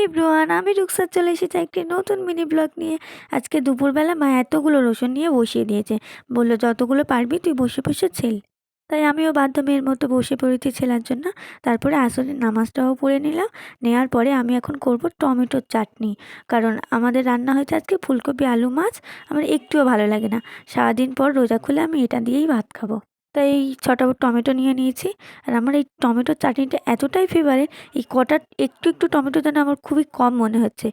Everyone, আমি রুকসার চলে এসেছি একটি নতুন মিনি ব্লগ নিয়ে। আজকে দুপুরবেলা মা এতগুলো রসুন নিয়ে বসিয়ে দিয়েছে, বললো যতগুলো পারবি তুই বসে বসে ছেল। তাই আমিও বাধ্য মেয়ের মতো বসে পড়েছি ছেলার জন্য। তারপরে আসরের নামাজটাও পড়ে নিলাম। নেওয়ার পরে আমি এখন করব টমেটোর চাটনি, কারণ আমাদের রান্না হয়েছে আজকে ফুলকপি আলু মাছ। আমার একটুও ভালো লাগে না, সারাদিন পর রোজা খুলে আমি এটা দিয়েই ভাত খাবো। তাই এই ছটা টমেটো নিয়ে নিয়েছি। আর আমার এই টমেটোর চাটনিটা এতটাই ফেভারিট, এই কটা একটু একটু টমেটো যেন আমার খুবই কম মনে হচ্ছে।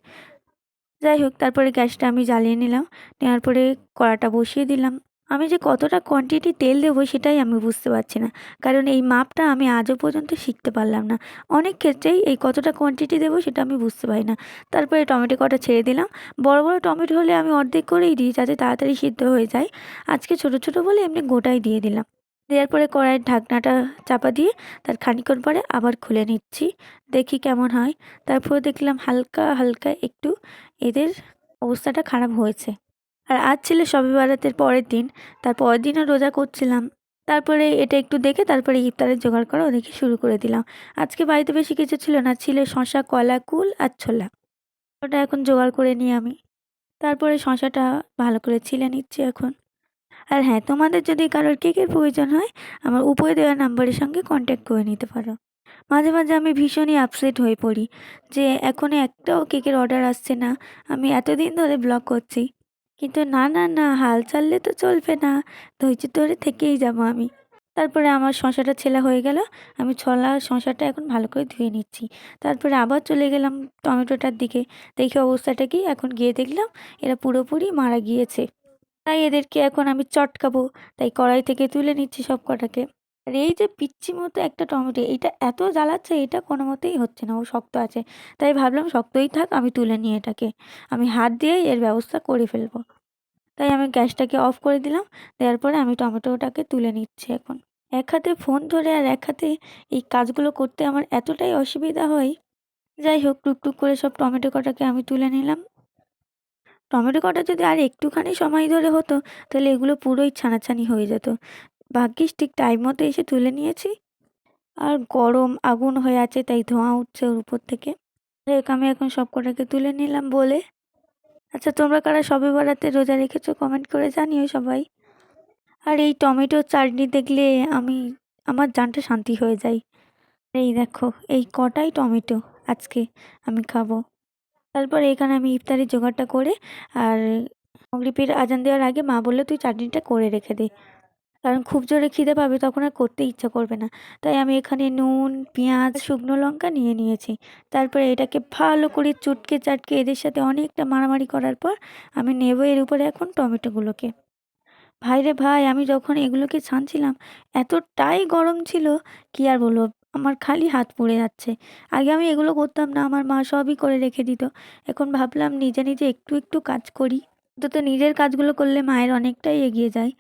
যাই হোক, তারপরে গ্যাসটা আমি জ্বালিয়ে নিলাম। নেওয়ার পরে কড়াটা বসিয়ে দিলাম। আমি যে কতটা কোয়ান্টিটি তেল দেবো সেটাই আমি বুঝতে পারছি না, কারণ এই মাপটা আমি আজও পর্যন্ত শিখতে পারলাম না। অনেক ক্ষেত্রেই এই কতটা কোয়ান্টিটি দেবো সেটা আমি বুঝতে পারি না। তারপরে টমেটো কটা ছেড়ে দিলাম। বড় বড় টমেটো হলে আমি অর্ধেক করেই দিই, যাতে তাড়াতাড়ি সিদ্ধ হয়ে যায়। আজকে ছোট ছোট বলে এমনি গোটাই দিয়ে দিলাম। দেওয়ার পরে কড়াইয়ের ঢাকনাটা চাপা দিয়ে তার খানিকক্ষণ পরে আবার খুলে নিচ্ছি, দেখি কেমন হয়। তারপরে দেখলাম হালকা হালকা একটু এদের অবস্থাটা খারাপ হয়েছে। আর আজ ছিল শবে বরাতের পরের দিন, তার পরের দিনও রোজা করছিলাম। তারপরে এটা একটু দেখে তারপরে ইফতারের জোগাড় করা দেখে শুরু করে দিলাম। আজকে বাড়িতে বেশি কিছু ছিল না, ছিল শসা, কলা, কুল আর ছোলা। ওটা এখন জোগাড় করে নিই আমি। তারপরে শসাটা ভালো করে ছিলে নিচ্ছি এখন। আর হ্যাঁ, তোমাদের যদি কারোর কেকের প্রয়োজন হয়, আমার উপরে দেওয়া নাম্বারের সঙ্গে কন্ট্যাক্ট করে নিতে পারো। মাঝে মাঝে আমি ভীষণই আপসেট হয়ে পড়ি যে এখনও একটাও কেকের অর্ডার আসছে না। আমি এতদিন ধরে ব্লগ করছি, কিন্তু না না না, হাল ছাড়লে তো চলবে না, ধৈর্য ধরে থেকেই যাবো আমি। তারপরে আমার শসাটা ছেলা হয়ে গেল। আমি শসাটা এখন ভালো করে ধুয়ে নিচ্ছি। তারপরে আবার চলে গেলাম টমেটোটার দিকে। দেখে অবস্থাটা কি, এখন গিয়ে দেখলাম এরা পুরোপুরি মারা গিয়েছে। তাই এদেরকে এখন আমি চটকাবো। তাই কড়াই থেকে তুলে নিচ্ছি সব কটাকে। আর এই যে পিচ্চি মতো একটা টমেটো, এটা এত জ্বালাচ্ছে, এটা কোনো মতেই হচ্ছে না, ও শক্ত আছে। তাই ভাবলাম শক্তই থাক, আমি তুলে নিয়ে এটাকে আমি হাত দিয়েই এর ব্যবস্থা করে ফেলবো। তাই আমি গ্যাসটাকে অফ করে দিলাম। দেওয়ার পরে আমি টমেটোটাকে তুলে নিচ্ছি এখন। এক হাতে ফোন ধরে আর এক হাতে এই কাজগুলো করতে আমার এতটাই অসুবিধা হয়। যাই হোক, টুকটুক করে সব টমেটো কটাকে আমি তুলে নিলাম। টমেটো কটা যদি আর একটুখানি সময় ধরে হতো, তাহলে এগুলো পুরোই ছানাছানি হয়ে যেত। ভাগ্যিস ঠিক টাইম মতো এসে তুলে নিয়েছি। আর গরম আগুন হয়ে আছে, তাই ধোঁয়া উঠছে ওর উপর থেকে। যাই হোক, আমি এখন সব কটাকে তুলে নিলাম বলে। আচ্ছা, তোমরা কারা শবে বরাতে রোজা রেখেছো কমেন্ট করে জানিও সবাই। আর এই টমেটোর চাটনি দেখলে আমি আমার জানটা শান্তি হয়ে যায়। এই দেখো, এই কটাই টমেটো আজকে আমি খাবো। তারপর এখানে আমি ইফতারের জোগাড়টা করে, আর মাগরিবের আজান দেওয়ার আগে মা বললো তুই চাটনিটা করে রেখে দে, কারণ খুব জোরে খিদে পাবে তখন আর করতে ইচ্ছা করবে না। তাই আমি এখানে নুন, পেঁয়াজ, শুকনো লঙ্কা নিয়ে নিয়েছি। তারপরে এটাকে ভালো করে চটকে চাটকে এদের সাথে অনেকটা মারামারি করার পর আমি নেব এর উপরে এখন টমেটোগুলোকে। ভাই রে ভাই, আমি যখন এগুলোকে ছানছিলাম এতটাই গরম ছিল, কি আর বলবো, আমার খালি হাত পুড়ে যাচ্ছে। আগে আমি এগুলো করতাম না, আমার মা সবই করে রেখে দিত। এখন ভাবলাম নিজে নিজে একটু একটু কাজ করি, অন্তত নিজের কাজগুলো করলে মায়ের অনেকটাই এগিয়ে যায়।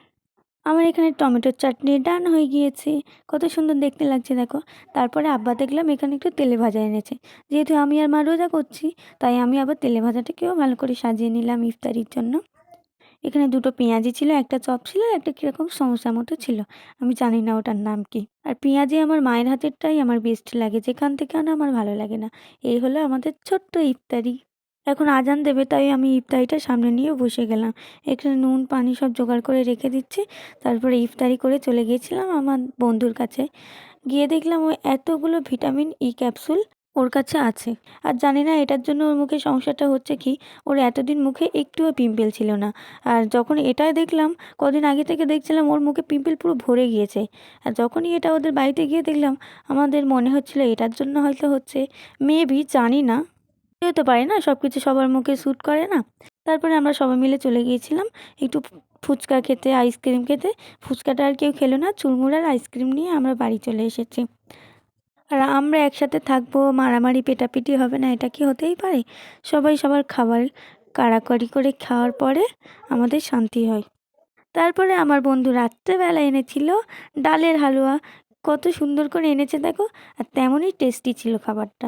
আমার এখানে টমেটোর চাটনি ডান হয়ে গিয়েছে। কত সুন্দর দেখতে লাগছে দেখো। তারপরে আব্বা দেখলাম এখানে একটু তেলে ভাজা এনেছে। যেহেতু আমি আর মা রোজা করছি, তাই আমি আবার তেলে ভাজাটাকেও ভালো করে সাজিয়ে নিলাম ইফতারির জন্য। এখানে দুটো পেঁয়াজি ছিল, একটা চপ ছিল, আর একটা কিরকম সমোসা মতো ছিল, আমি জানি না ওটার নাম কি। আর পেঁয়াজি আমার মায়ের হাতেরটাই আমার বেস্ট লাগে, যেখান থেকে আনা আমার ভালো লাগে না। এই হলো আমাদের ছোট্ট ইফতারি। এখন আজান দেবে, তাই আমি ইফতারিটা সামনে নিয়ে বসে গেলাম। এখানে নুন পানি সব জোগাড় করে রেখে দিচ্ছি। তারপরে ইফতারি করে চলে গিয়েছিলাম আমার বন্ধুর কাছে। গিয়ে দেখলাম ও এতগুলো ভিটামিন ই ক্যাপসুল ওর কাছে আছে। আর জানি না এটার জন্য ওর মুখে সমস্যাটা হচ্ছে কি, ওর এতদিন মুখে একটুও পিম্পল ছিল না। আর যখন এটা দেখলাম, কদিন আগে থেকে দেখছিলাম ওর মুখে পিম্পল পুরো ভরে গিয়েছে। আর যখনই এটা ওদের বাড়িতে গিয়ে দেখলাম, আমাদের মনে হচ্ছিল এটার জন্য হয়তো হচ্ছে, মেবি, জানি না, হতে পারে না, সব কিছু সবার মুখে স্যুট করে না। তারপরে আমরা সবাই মিলে চলে গিয়েছিলাম একটু ফুচকা খেতে, আইসক্রিম খেতে। ফুচকাটা আর কেউ খেলো না, চুরমুর আর আইসক্রিম নিয়ে আমরা বাড়ি চলে এসেছি। আর আমরা একসাথে থাকবো, মারামারি পেটাপিটি হবে না, এটা কি হতেই পারে? সবাই সবার খাবার কাড়াকাড়ি করে খাওয়ার পরে আমাদের শান্তি হয়। তারপরে আমার বন্ধু রাত্রেবেলা এনেছিল ডালের হালুয়া। কত সুন্দর করে এনেছে দেখো, আর তেমনই টেস্টি ছিল খাবারটা।